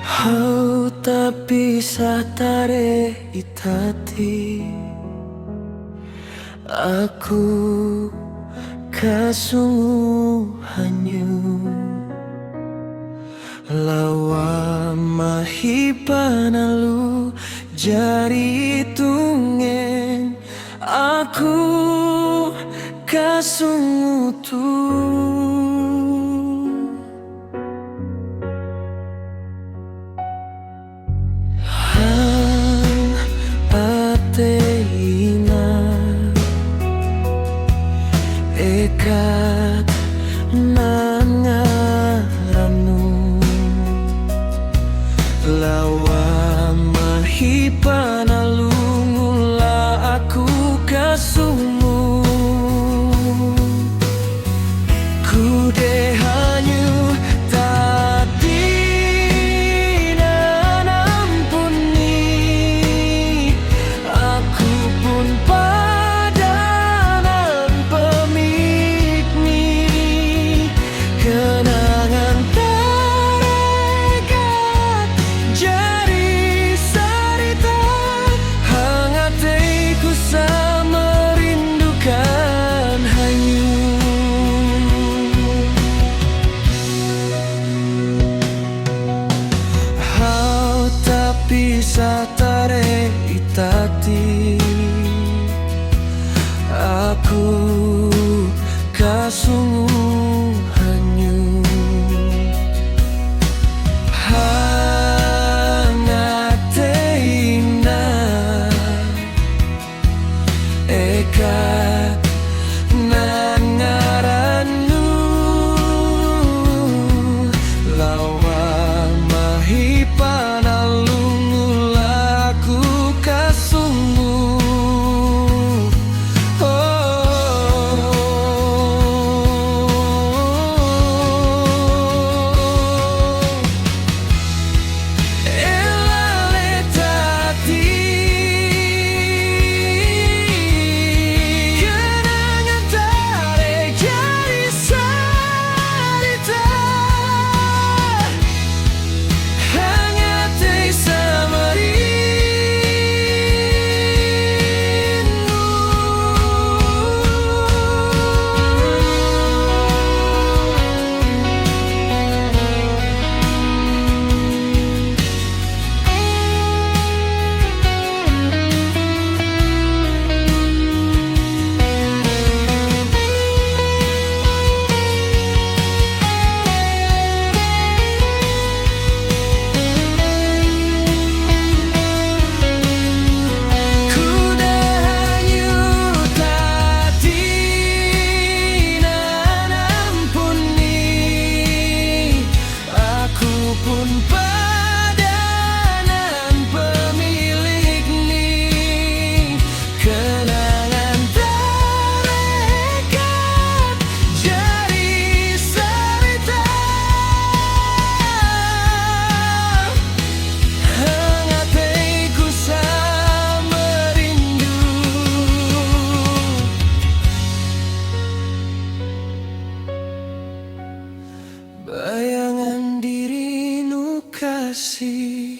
Kau tak bisa tarik itati aku kasungu hanyu lawa mahipanalu jari tungen aku kasungu tu Ateina ekat nan ngaranu lawa mahipanalu ngula aku kasungu kude hanyu tadi nan ampuni aku pun padanan pemikni kenangan terekat jari sarita hangat ku sama rindukan hanyu Hau tak bisa tarik itati aku kasungu hanyu hangateina ekat nan ngaranu lawa mahipanalu ngulaku kasungu Elale tati kenangan tarik jari sarita hangate sama kuda hanyu tadi nan ampuni aku pun padanan pemilik ni kenangan terekat jari sarita hangat ku sama rindu bayangan dirimu kasih